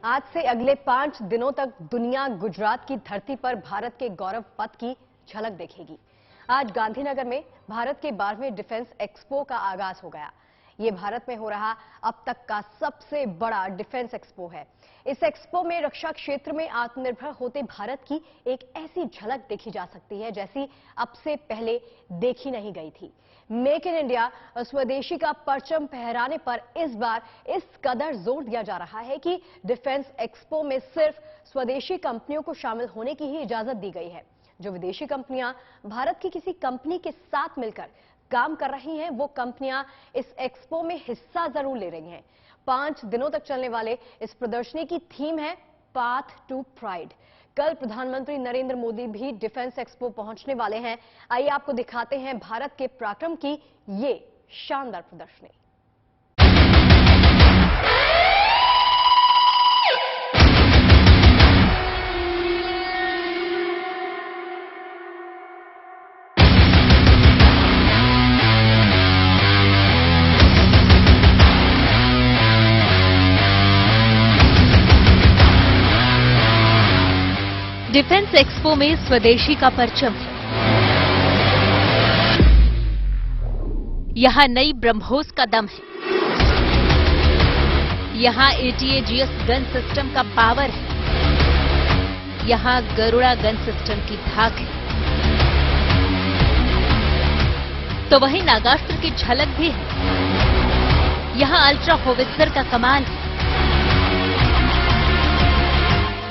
आज से अगले 5 दिनों तक दुनिया गुजरात की धरती पर भारत के गौरव पथ की झलक देखेगी। आज गांधीनगर में भारत के 12वें डिफेंस एक्सपो का आगाज हो गया। ये भारत में हो रहा अब तक का सबसे बड़ा डिफेंस एक्सपो है। इस एक्सपो में रक्षा क्षेत्र में आत्मनिर्भर होते भारत की एक ऐसी झलक देखी जा सकती है जैसी अब से पहले देखी नहीं गई थी। मेक इन इंडिया स्वदेशी का परचम फहराने पर इस बार इस कदर जोर दिया जा रहा है कि डिफेंस एक्सपो में सिर्फ स्वदेशी कंपनियों को शामिल होने की ही इजाजत दी गई है। जो विदेशी कंपनियां भारत की किसी कंपनी के साथ मिलकर काम कर रही हैं, वो कंपनियां इस एक्सपो में हिस्सा जरूर ले रही हैं। 5 दिनों तक चलने वाले इस प्रदर्शनी की थीम है पाथ टू प्राइड। कल प्रधानमंत्री नरेंद्र मोदी भी डिफेंस एक्सपो पहुंचने वाले हैं। आइए आपको दिखाते हैं भारत के पराक्रम की ये शानदार प्रदर्शनी। डिफेंस एक्सपो में स्वदेशी का परचम है। यहां नई ब्रह्मोस का दम है। यहां ATAGS गन सिस्टम का पावर है। यहां गरुड़ा गन सिस्टम की धाक है। तो वहीं नागास्त्र की झलक भी है। यहां अल्ट्रा होवित्जर का कमाल है।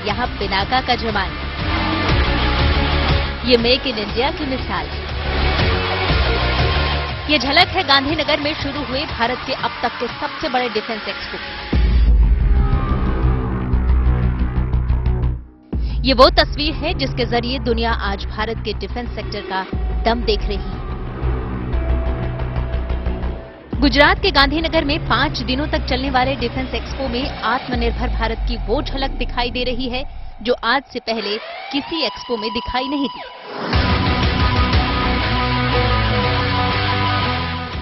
यहां पिनाका का जमाल है। ये मेक इन इंडिया की मिसाल है। ये झलक है गांधीनगर में शुरू हुए भारत के अब तक के सबसे बड़े डिफेंस एक्सपो। ये वो तस्वीर है जिसके जरिए दुनिया आज भारत के डिफेंस सेक्टर का दम देख रही है। गुजरात के गांधीनगर में 5 दिनों तक चलने वाले डिफेंस एक्सपो में आत्मनिर्भर भारत की वो झलक दिखाई दे रही है जो आज से पहले किसी एक्सपो में दिखाई नहीं दी।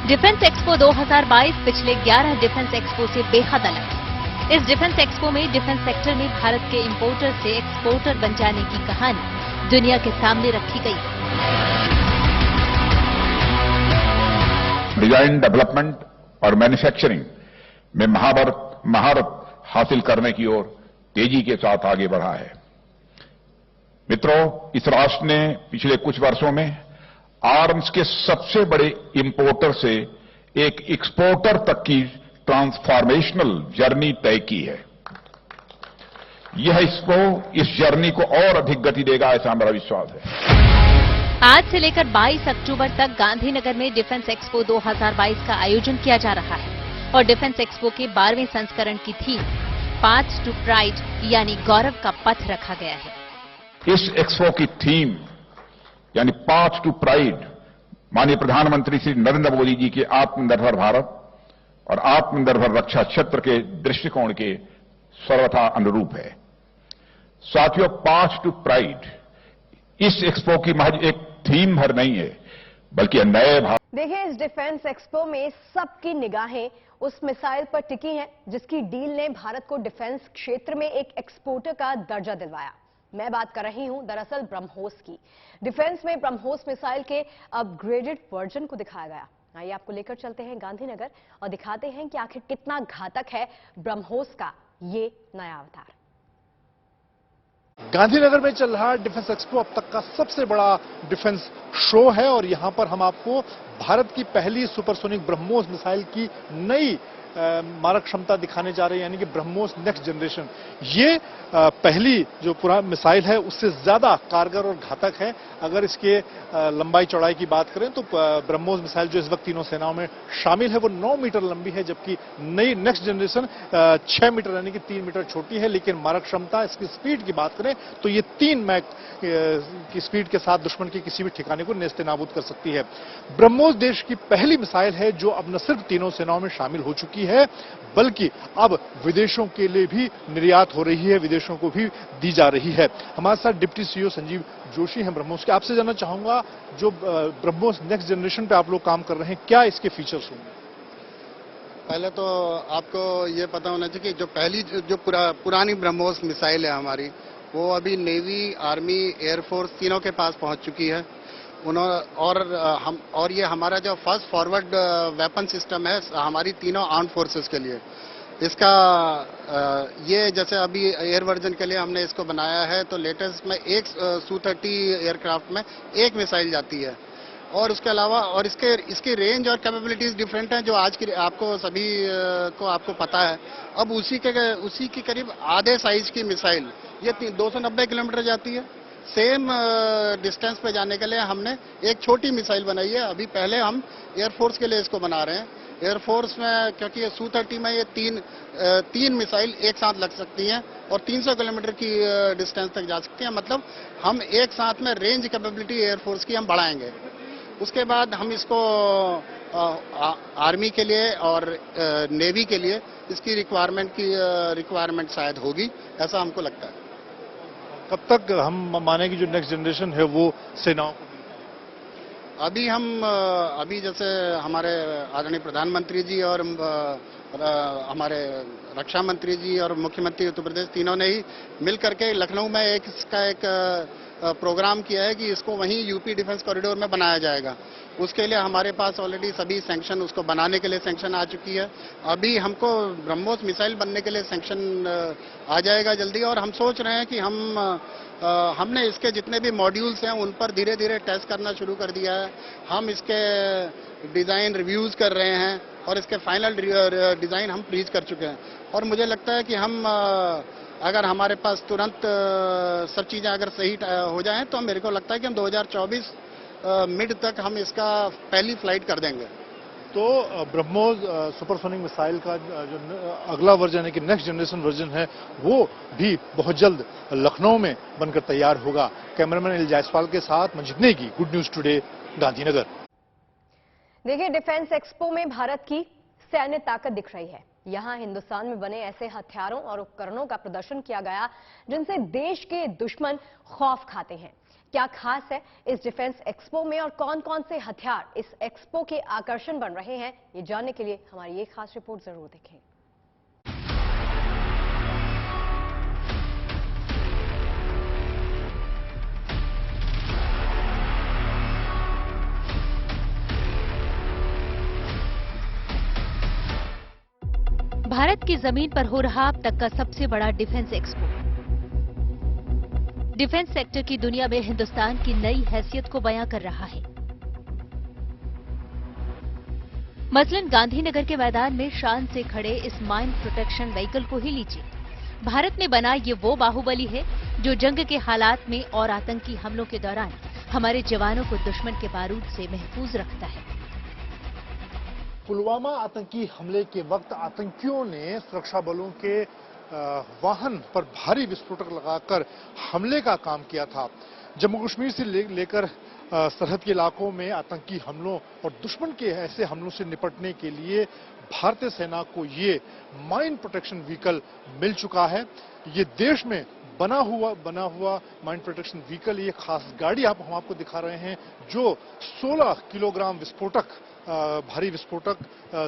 डिफेंस एक्सपो 2022 पिछले 11 डिफेंस एक्सपो से बेहद अलग है। इस डिफेंस एक्सपो में डिफेंस सेक्टर में भारत के इंपोर्टर से एक्सपोर्टर बन जाने की कहानी दुनिया के सामने रखी गई। डिजाइन, डेवलपमेंट और मैन्युफैक्चरिंग में महारत हासिल करने की ओर तेजी के साथ आगे बढ़ा है। मित्रों, इस राष्ट्र ने पिछले कुछ वर्षों में आर्म्स के सबसे बड़े इंपोर्टर से एक एक्सपोर्टर तक की ट्रांसफॉर्मेशनल जर्नी तय की है। यह इस जर्नी को और अधिक गति देगा, ऐसा मेरा विश्वास है। आज से लेकर 22 अक्टूबर तक गांधीनगर में डिफेंस एक्सपो 2022 का आयोजन किया जा रहा है और डिफेंस एक्सपो के 12वें संस्करण की थीम पाथ टू प्राइड यानी गौरव का पथ रखा गया है। इस एक्सपो की थीम यानी पाथ टू प्राइड माननीय प्रधानमंत्री श्री नरेंद्र मोदी जी के आत्मनिर्भर भारत और आत्मनिर्भर रक्षा क्षेत्र के दृष्टिकोण के सर्वथा अनुरूप है। साथियों, पाथ टू प्राइड इस एक्सपो की महज एक थीम भर नहीं है बल्कि नए भारत। देखिए, इस डिफेंस एक्सपो में सबकी निगाहें उस मिसाइल पर टिकी हैं जिसकी डील ने भारत को डिफेंस क्षेत्र में एक एक्सपोर्टर का दर्जा दिलवाया। मैं बात कर रही हूं दरअसल ब्रह्मोस की। डिफेंस में ब्रह्मोस मिसाइल के अपग्रेडेड वर्जन को दिखाया गया। आइए आपको लेकर चलते हैं गांधीनगर और दिखाते हैं कि आखिर कितना घातक है ब्रह्मोस का ये नया अवतार। गांधीनगर में चल रहा डिफेंस एक्सपो अब तक का सबसे बड़ा डिफेंस शो है और यहां पर हम आपको भारत की पहली सुपरसोनिक ब्रह्मोस मिसाइल की नई मारक क्षमता दिखाने जा रहे हैं, यानी कि ब्रह्मोस नेक्स्ट जनरेशन। ये पहली जो पूरा मिसाइल है उससे ज्यादा कारगर और घातक है। अगर इसके लंबाई चौड़ाई की बात करें तो ब्रह्मोस मिसाइल जो इस वक्त तीनों सेनाओं में शामिल है वो 9 मीटर लंबी है, जबकि नई नेक्स्ट जनरेशन 6 मीटर यानी कि 3 मीटर छोटी है। लेकिन मारक क्षमता, इसकी स्पीड की बात करें तो ये 3 मैक की स्पीड के साथ दुश्मन के किसी भी ठिकाने को नेस्तनाबूद कर सकती है। ब्रह्मोस देश की पहली मिसाइल है जो अब न सिर्फ तीनों सेनाओं में शामिल हो चुकी है बल्कि अब विदेशों के लिए भी निर्यात हो रही है, विदेशों को भी दी जा रही है। हमारे साथ डिप्टी सीईओ संजीव जोशी हैं ब्रह्मोस के। आपसे जानना चाहूंगा, जो ब्रह्मोस नेक्स्ट जनरेशन पे आप लोग काम कर रहे हैं, क्या इसके फीचर्स होंगे? पहले तो आपको ये पता होना चाहिए कि जो पहली जो पुरानी ब्रह्मोस मिसाइल है हमारी, वो अभी नेवी, आर्मी, एयरफोर्स तीनों के पास पहुंच चुकी है। और ये हमारा जो फर्स्ट फॉरवर्ड वेपन सिस्टम है हमारी तीनों आर्म्ड फोर्सेस के लिए। इसका ये जैसे अभी एयर वर्जन के लिए हमने इसको बनाया है, तो लेटेस्ट में एक Su-30 एयरक्राफ्ट में एक मिसाइल जाती है। और उसके अलावा और इसकी रेंज और कैपेबिलिटीज डिफरेंट हैं, जो आज की आपको सभी को आपको पता है। अब उसी के करीब आधे साइज की मिसाइल ये 290 किलोमीटर जाती है। सेम डिस्टेंस पे जाने के लिए हमने एक छोटी मिसाइल बनाई है। अभी पहले हम एयरफोर्स के लिए इसको बना रहे हैं। एयरफोर्स में क्योंकि ये Su-30 में ये तीन मिसाइल एक साथ लग सकती हैं और 300 किलोमीटर की डिस्टेंस तक जा सकती हैं। मतलब हम एक साथ में रेंज कैपेबिलिटी एयरफोर्स की हम बढ़ाएंगे। उसके बाद हम इसको आर्मी के लिए और नेवी के लिए इसकी रिक्वायरमेंट शायद होगी, ऐसा हमको लगता है। कब तक हम माने कि जो नेक्स्ट जनरेशन है वो सेनाओं को? अभी जैसे हमारे आदरणीय प्रधानमंत्री जी और हमारे रक्षा मंत्री जी और मुख्यमंत्री उत्तर प्रदेश तीनों ने ही मिल करके लखनऊ में इसका एक प्रोग्राम किया है कि इसको वहीं यूपी डिफेंस कॉरिडोर में बनाया जाएगा। उसके लिए हमारे पास ऑलरेडी सभी सैंक्शन, उसको बनाने के लिए सैंक्शन आ चुकी है। अभी हमको ब्रह्मोस मिसाइल बनने के लिए सैंक्शन आ जाएगा जल्दी। और हम सोच रहे हैं कि हमने इसके जितने भी मॉड्यूल्स हैं उन पर धीरे धीरे टेस्ट करना शुरू कर दिया है। हम इसके डिज़ाइन रिव्यूज़ कर रहे हैं और इसके फाइनल डिज़ाइन हम फ्रीज कर चुके हैं। और मुझे लगता है कि हम अगर हमारे पास तुरंत सब चीज़ें अगर सही हो जाएं तो मेरे को लगता है कि हम 2024 मिड तक हम इसका पहली फ्लाइट कर देंगे। तो ब्रह्मोस सुपरसोनिक मिसाइल का जो अगला वर्जन है कि नेक्स्ट जनरेशन वर्जन है, वो भी बहुत जल्द लखनऊ में बनकर तैयार होगा। कैमरामैन एल जायसवाल के साथ Manjeet Negi, good news today, Gandhinagar. देखिए, डिफेंस एक्सपो में भारत की सैन्य ताकत दिख रही है। यहां हिंदुस्तान में बने ऐसे हथियारों और उपकरणों का प्रदर्शन किया गया जिनसे देश के दुश्मन खौफ खाते हैं। क्या खास है इस डिफेंस एक्सपो में और कौन कौन से हथियार इस एक्सपो के आकर्षण बन रहे हैं, ये जानने के लिए हमारी ये खास रिपोर्ट जरूर देखें। भारत की जमीन पर हो रहा अब तक का सबसे बड़ा डिफेंस एक्सपो। डिफेंस सेक्टर की दुनिया में हिंदुस्तान की नई हैसियत को बयां कर रहा है। मसलन गांधीनगर के मैदान में शान से खड़े इस माइन प्रोटेक्शन व्हीकल को ही लीजिए। भारत में बना ये वो बाहुबली है जो जंग के हालात में और आतंकी हमलों के दौरान हमारे जवानों को दुश्मन के बारूद से महफूज रखता है। पुलवामा आतंकी हमले के वक्त आतंकियों ने सुरक्षा बलों के वाहन पर भारी विस्फोटक लगाकर हमले का काम किया था। जम्मू कश्मीर से लेकर सरहद के इलाकों में आतंकी हमलों और दुश्मन के ऐसे हमलों से निपटने के लिए भारतीय सेना को ये माइन प्रोटेक्शन व्हीकल मिल चुका है। ये देश में बना हुआ माइन प्रोटेक्शन व्हीकल, ये खास गाड़ी हम आपको दिखा रहे हैं जो 16 किलोग्राम विस्फोटक, भारी विस्फोटक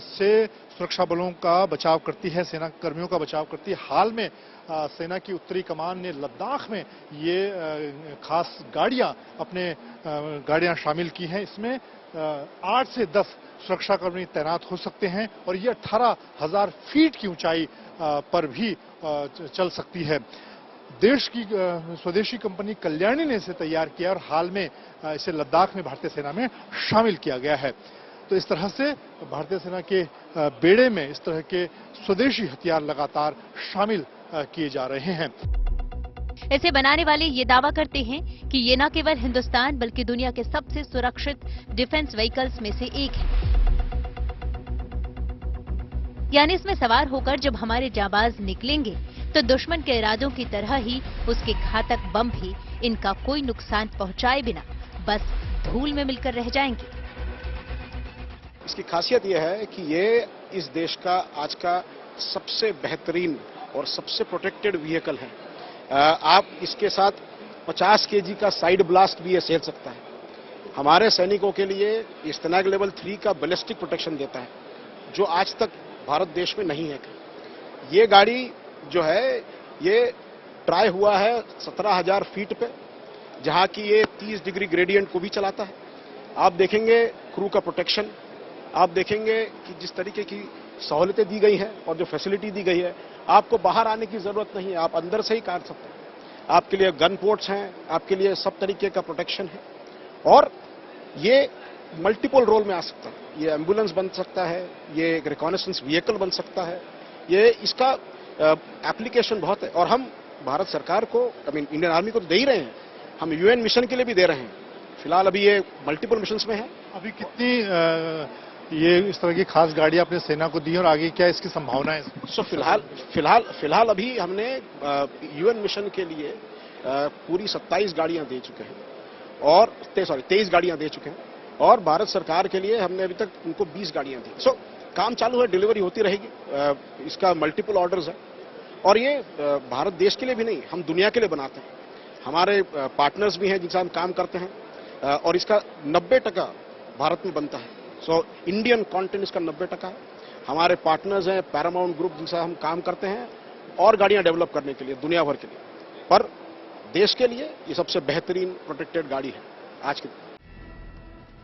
से सुरक्षा बलों का बचाव करती है, सेना कर्मियों का बचाव करती है। हाल में सेना की उत्तरी कमान ने लद्दाख में ये खास गाड़ियां शामिल की हैं। इसमें 8 से 10 सुरक्षाकर्मी तैनात हो सकते हैं और ये 18,000 फीट की ऊंचाई पर भी चल सकती है। देश की स्वदेशी कंपनी कल्याणी ने इसे तैयार किया और हाल में इसे लद्दाख में भारतीय सेना में शामिल किया गया है। तो इस तरह से भारतीय सेना के बेड़े में इस तरह के स्वदेशी हथियार लगातार शामिल किए जा रहे हैं। इसे बनाने वाले ये दावा करते हैं कि ये न केवल हिंदुस्तान बल्कि दुनिया के सबसे सुरक्षित डिफेंस व्हीकल्स में से एक है। यानी इसमें सवार होकर जब हमारे जाबाज निकलेंगे तो दुश्मन के इरादों की तरह ही उसके घातक बम भी इनका कोई नुकसान पहुंचाए बिना बस धूल में मिलकर रह जाएंगे। इसकी खासियत यह है कि ये इस देश का आज का सबसे बेहतरीन और सबसे प्रोटेक्टेड व्हीकल है। आप इसके साथ 50 केजी का साइड ब्लास्ट भी ये झेल सकता है। हमारे सैनिकों के लिए इस्तेनाग लेवल 3 का बैलिस्टिक प्रोटेक्शन देता है, जो आज तक भारत देश में नहीं है कहीं। ये गाड़ी जो है ये ट्राई हुआ है 17,000 फीट पे, जहां की ये 30 डिग्री ग्रेडियंट को भी चलाता है। आप देखेंगे क्रू का प्रोटेक्शन, आप देखेंगे कि जिस तरीके की सहूलतें दी गई हैं और जो फैसिलिटी दी गई है, आपको बाहर आने की जरूरत नहीं है, आप अंदर से ही काट सकते हैं। आपके लिए गन पोर्ट्स हैं, आपके लिए सब तरीके का प्रोटेक्शन है और ये मल्टीपल रोल में आ सकता है। ये एम्बुलेंस बन सकता है, ये एक रिकॉनेसेंस व्हीकल बन सकता है, ये इसका एप्लीकेशन बहुत है। और हम भारत सरकार को, इंडियन आर्मी को तो दे ही रहे हैं, हम यूएन मिशन के लिए भी दे रहे हैं। फिलहाल अभी ये मल्टीपल मिशंस में है। अभी कितनी ये इस तरह की खास गाड़ियां अपने सेना को दी और आगे क्या इसकी संभावना है? सो फिलहाल अभी हमने यूएन मिशन के लिए पूरी 27 गाड़ियां दे चुके हैं और 23 गाड़ियां दे चुके हैं और भारत सरकार के लिए हमने अभी तक उनको 20 गाड़ियां दी। सो काम चालू है, डिलीवरी होती रहेगी। इसका मल्टीपल ऑर्डर्स है और ये भारत देश के लिए भी नहीं, हम दुनिया के लिए बनाते हैं। हमारे पार्टनर्स भी हैं जिनसे हम काम करते हैं और इसका 90% भारत में बनता है। सो इंडियन कंटेंट इसका 90% है। हमारे पार्टनर्स हैं पैरामाउंट ग्रुप जिनसे हम काम करते हैं और गाड़ियां डेवलप करने के लिए दुनिया भर के लिए, पर देश के लिए ये सबसे बेहतरीन प्रोटेक्टेड गाड़ी है आज के।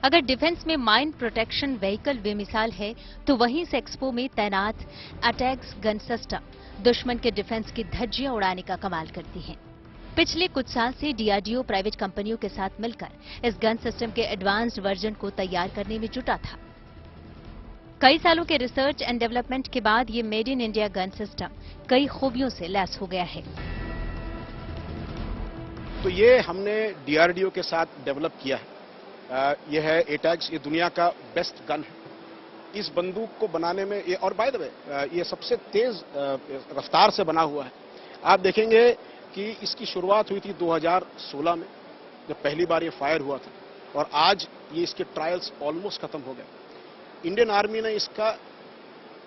अगर डिफेंस में माइन प्रोटेक्शन व्हीकल बेमिसाल है, तो वहीं इस एक्सपो में तैनात अटैक्स गन सिस्टम दुश्मन के डिफेंस की धज्जियां उड़ाने का कमाल करती हैं। पिछले कुछ साल से डीआरडीओ प्राइवेट कंपनियों के साथ मिलकर इस गन सिस्टम के एडवांस्ड वर्जन को तैयार करने में जुटा था। कई सालों के रिसर्च एंड डेवलपमेंट के बाद ये made in India gun system कई खूबियों से लैस हो गया है। तो ये हमने डीआरडीओ के साथ डेवलप किया है। ये है एटैक्स, ये दुनिया का बेस्ट गन है। इस बंदूक को बनाने में ये, और बाय द वे ये सबसे तेज रफ्तार से बना हुआ है। आप देखेंगे कि इसकी शुरुआत हुई थी 2016 में, जब पहली बार ये फायर हुआ था और आज ये इसके ट्रायल्स ऑलमोस्ट खत्म हो गए। इंडियन आर्मी ने इसका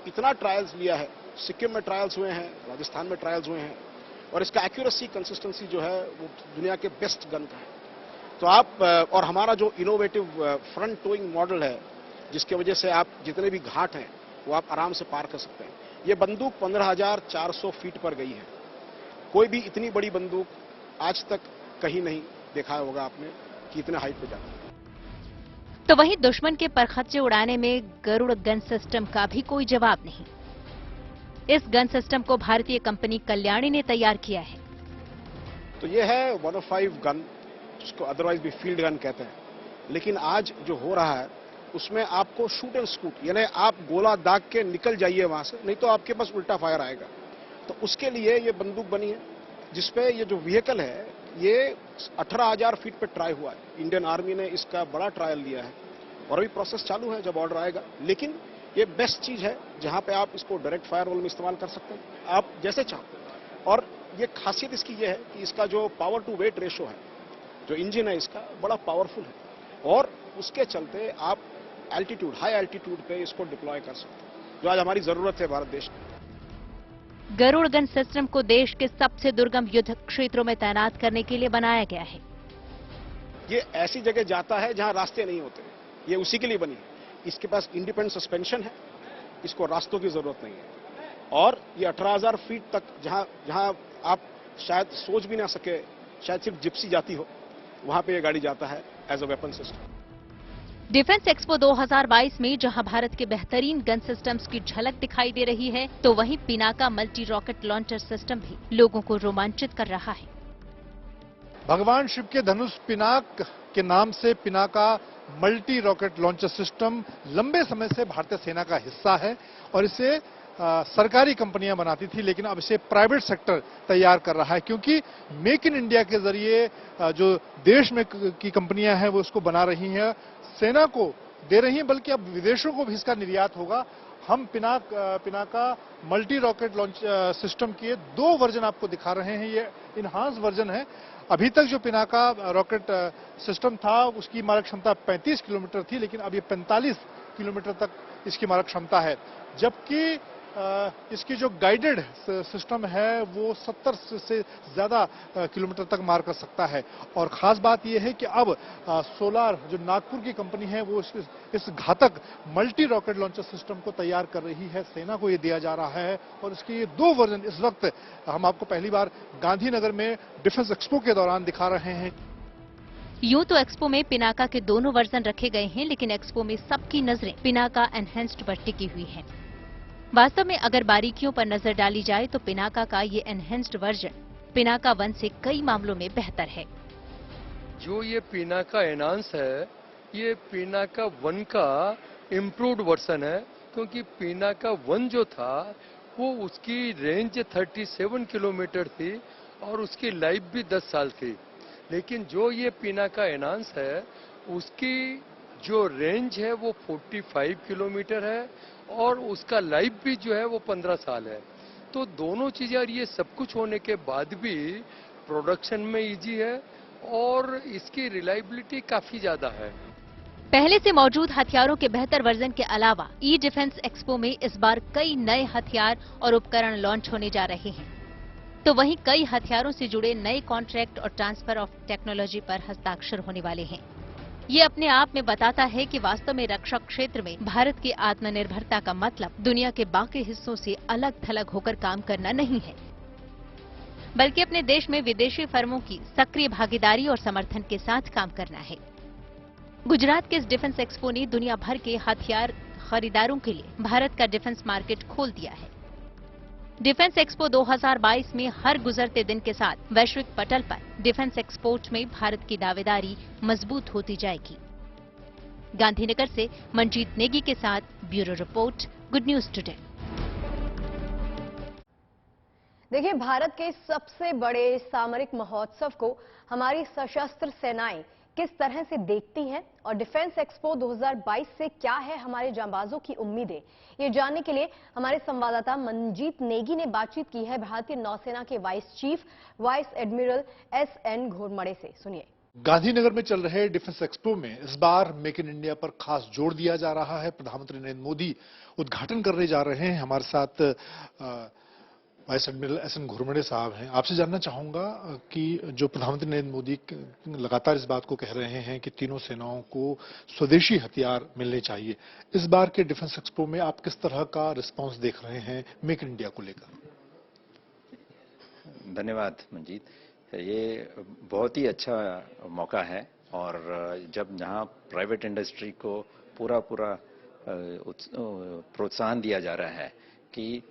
इतना ट्रायल्स लिया है, सिक्किम में ट्रायल्स हुए हैं, राजस्थान में ट्रायल्स हुए हैं और इसका एक्यूरेसी कंसिस्टेंसी जो है वो दुनिया के बेस्ट गन का है। तो आप और हमारा जो इनोवेटिव फ्रंट टोइंग मॉडल है, जिसकी वजह से आप जितने भी घाट हैं वो आप आराम से पार कर सकते हैं। ये बंदूक 15,400 फीट पर गई है। कोई भी इतनी बड़ी बंदूक आज तक कहीं नहीं देखा होगा आपने कि इतने हाइट पे जाती है। तो वहीं दुश्मन के परखच्चे उड़ाने में गरुड़ गन सिस्टम का भी कोई जवाब नहीं। इस गन सिस्टम को भारतीय कंपनी कल्याणी ने तैयार किया है। तो ये है 105 गन, जिसको अदरवाइज भी फील्ड गन कहते हैं। लेकिन आज जो हो रहा है उसमें आपको शूट एंड स्कूट, यानी आप गोला दाग के निकल जाइए वहां से, नहीं तो आपके पास उल्टा फायर आएगा। तो उसके लिए ये बंदूक बनी है, जिसपे ये जो व्हीकल है ये 18,000 फीट पे ट्राई हुआ है। इंडियन आर्मी ने इसका बड़ा ट्रायल लिया है और अभी प्रोसेस चालू है, जब ऑर्डर आएगा। लेकिन ये बेस्ट चीज है जहां पे आप इसको डायरेक्ट फायर रोल में इस्तेमाल कर सकते हैं, आप जैसे चाहो। और ये खासियत इसकी ये है कि इसका जो पावर टू वेट रेशो है, जो इंजन है इसका बड़ा पावरफुल है और उसके चलते आप एल्टीट्यूड, हाई एल्टीट्यूड पे इसको डिप्लॉय कर सकते हैं, जो आज हमारी जरूरत है भारत देश में। गरुड़ गन सिस्टम को देश के सबसे दुर्गम युद्ध क्षेत्रों में तैनात करने के लिए बनाया गया है। ये ऐसी जगह जाता है जहां रास्ते नहीं होते, ये उसी के लिए बनी है। इसके पास इंडिपेंडेंट सस्पेंशन है, इसको रास्तों की जरूरत नहीं है और ये 18,000 फीट तक जहां आप शायद सोच भी ना सके, शायद सिर्फ जिप्सी जाती हो, वहां पे ये गाड़ी जाता है as a weapon system. Defence expo 2022 में जहां भारत के बेहतरीन गन सिस्टम्स की झलक दिखाई दे रही है, तो वहीं Pinaka multi rocket launcher system भी लोगों को रोमांचित कर रहा है। भगवान शिव के धनुष पिनाक के नाम से Pinaka multi rocket launcher system लंबे समय से भारतीय सेना का हिस्सा है और इसे सरकारी कंपनियां बनाती थी, लेकिन अब इसे प्राइवेट सेक्टर तैयार कर रहा है, क्योंकि मेक इन इंडिया के जरिए जो देश में की कंपनियां हैं वो उसको बना रही हैं, सेना को दे रही हैं, बल्कि अब विदेशों को भी इसका निर्यात होगा। हम Pinaka multi rocket launch system के 2 वर्जन आपको दिखा रहे हैं। ये इनहांस वर्जन है। अभी तक जो पिनाका रॉकेट सिस्टम था उसकी मारक क्षमता 35 किलोमीटर थी, लेकिन अब ये 45 किलोमीटर तक इसकी मारक क्षमता है। जबकि इसकी जो गाइडेड सिस्टम है वो 70 से ज्यादा किलोमीटर तक मार कर सकता है। और खास बात यह है कि अब सोलार जो नागपुर की कंपनी है वो इस घातक मल्टी रॉकेट लॉन्चर सिस्टम को तैयार कर रही है। सेना को ये दिया जा रहा है और इसके ये 2 वर्जन इस वक्त हम आपको पहली बार गांधीनगर में डिफेंस एक्सपो के दौरान दिखा रहे हैं। यूं तो एक्सपो में पिनाका के दोनों वर्जन रखे गए हैं, लेकिन एक्सपो में सबकी नजरें पिनाका एनहेंस्ड पर टिकी हुई हैं। वास्तव में अगर बारीकियों पर नजर डाली जाए तो पिनाका का ये एनहेंस्ड वर्जन पिनाका 1 से कई मामलों में बेहतर है। जो ये पिनाका एनहांस है, ये पिनाका 1 का इम्प्रूव्ड वर्जन है, क्योंकि पिनाका 1 जो था वो उसकी रेंज 37 किलोमीटर थी और उसकी लाइफ भी 10 साल थी। लेकिन जो ये पिनाका एनहांस है उसकी जो रेंज है वो 45 किलोमीटर है और उसका लाइफ भी जो है वो 15 साल है। तो दोनों चीजें और ये सब कुछ होने के बाद भी प्रोडक्शन में इजी है और इसकी रिलायबिलिटी काफी ज्यादा है। पहले से मौजूद हथियारों के बेहतर वर्जन के अलावा ई डिफेंस एक्सपो में इस बार कई नए हथियार और उपकरण लॉन्च होने जा रहे हैं, तो वहीं कई हथियारों से जुड़े नए कॉन्ट्रैक्ट और ट्रांसफर ऑफ टेक्नोलॉजी पर हस्ताक्षर होने वाले हैं। ये अपने आप में बताता है कि वास्तव में रक्षा क्षेत्र में भारत की आत्मनिर्भरता का मतलब दुनिया के बाकी हिस्सों से अलग थलग होकर काम करना नहीं है, बल्कि अपने देश में विदेशी फर्मों की सक्रिय भागीदारी और समर्थन के साथ काम करना है। गुजरात के इस डिफेंस एक्सपो ने दुनिया भर के हथियार खरीदारों के लिए भारत का डिफेंस मार्केट खोल दिया है। डिफेंस एक्सपो 2022 में हर गुजरते दिन के साथ वैश्विक पटल पर डिफेंस एक्सपोर्ट में भारत की दावेदारी मजबूत होती जाएगी। गांधीनगर से मंजीत नेगी के साथ bureau report, good news today. देखिए, भारत के सबसे बड़े सामरिक महोत्सव को हमारी सशस्त्र सेनाएं किस तरह से देखती हैं और डिफेंस एक्सपो 2022 से क्या है हमारे जांबाजों की उम्मीदें, ये जानने के लिए हमारे संवाददाता मंजीत नेगी ने बातचीत की है भारतीय नौसेना के vice chief vice admiral SN Ghormade से। सुनिए। गांधीनगर में चल रहे डिफेंस एक्सपो में इस बार मेक इन इंडिया पर खास जोर दिया जा रहा है। प्रधानमंत्री नरेंद्र मोदी उद्घाटन करने जा रहे हैं। हमारे साथ वाइस एडमिरल एसएन घोरमड़े साहब हैं। आपसे जानना चाहूंगा कि जो प्रधानमंत्री नरेंद्र मोदी लगातार इस बात को कह रहे हैं कि तीनों सेनाओं को स्वदेशी हथियार मिलने चाहिए, इस बार के डिफेंस एक्सपो में आप किस तरह का रिस्पांस देख रहे हैं मेक इन इंडिया को लेकर? धन्यवाद मंजीत, ये बहुत ही अच्छा मौका है और जब जहां प्राइवेट इंडस्ट्री को पूरा प्रोत्साहन दिया जा रहा है कि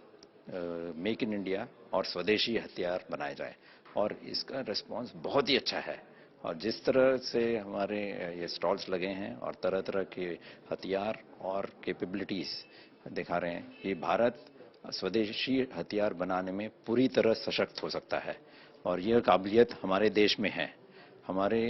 मेक इन इंडिया और स्वदेशी हथियार बनाए जाए, और इसका रिस्पांस बहुत ही अच्छा है। और जिस तरह से हमारे ये स्टॉल्स लगे हैं और तरह तरह के हथियार और कैपेबिलिटीज दिखा रहे हैं, ये भारत स्वदेशी हथियार बनाने में पूरी तरह सशक्त हो सकता है और यह काबिलियत हमारे देश में है। हमारे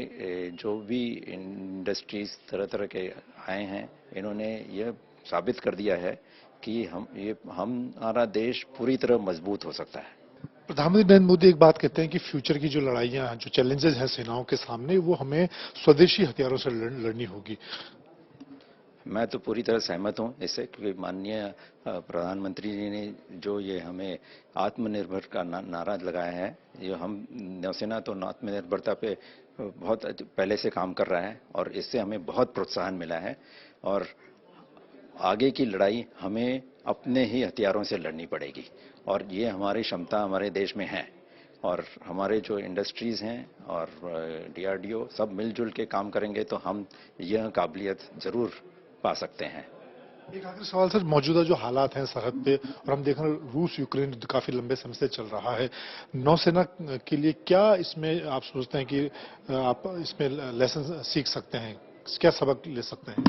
जो भी इंडस्ट्रीज तरह तरह के आए हैं, इन्होंने यह साबित कर दिया है कि हमारा देश पूरी तरह मजबूत हो सकता है। प्रधानमंत्री नरेंद्र मोदी एक बात कहते हैं कि फ्यूचर की जो लड़ाइयां, जो चैलेंजेस हैं सेनाओं के सामने, वो हमें स्वदेशी हथियारों से लड़नी होगी। मैं तो पूरी तरह सहमत हूं इससे, क्योंकि माननीय प्रधानमंत्री जी ने जो ये हमें आत्मनिर्भर का नारा लगाया है, ये हम नौसेना तो आत्मनिर्भरता पे बहुत पहले से काम कर रहा है और इससे हमें बहुत प्रोत्साहन मिला है और आगे की लड़ाई हमें अपने ही हथियारों से लड़नी पड़ेगी और ये हमारी क्षमता हमारे देश में है और हमारे जो इंडस्ट्रीज हैं और डीआरडीओ सब मिलजुल के काम करेंगे तो हम यह काबिलियत जरूर पा सकते हैं। एक आखिरी सवाल सर, मौजूदा जो हालात हैं सरहद पे और हम देख रहे हैं रूस यूक्रेन युद्ध काफी लंबे समय से चल रहा है, नौसेना के लिए क्या इसमें आप सोचते हैं कि आप इसमें लेसन सीख सकते हैं, क्या सबक ले सकते हैं?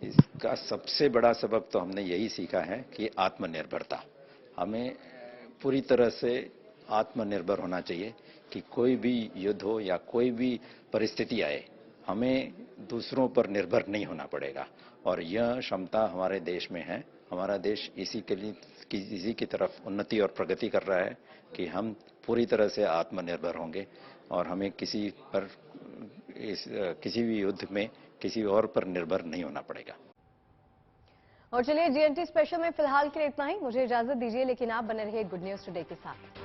इसका सबसे बड़ा सबक तो हमने यही सीखा है कि आत्मनिर्भरता, हमें पूरी तरह से आत्मनिर्भर होना चाहिए कि कोई भी युद्ध हो या कोई भी परिस्थिति आए, हमें दूसरों पर निर्भर नहीं होना पड़ेगा और यह क्षमता हमारे देश में है। हमारा देश इसी की तरफ उन्नति और प्रगति कर रहा है कि हम पूरी तरह से आत्मनिर्भर होंगे और हमें किसी भी युद्ध में किसी और पर निर्भर नहीं होना पड़ेगा। और चलिए जीएनटी स्पेशल में फिलहाल के लिए इतना ही। मुझे इजाजत दीजिए, लेकिन आप बने रहिए गुड न्यूज टुडे के साथ।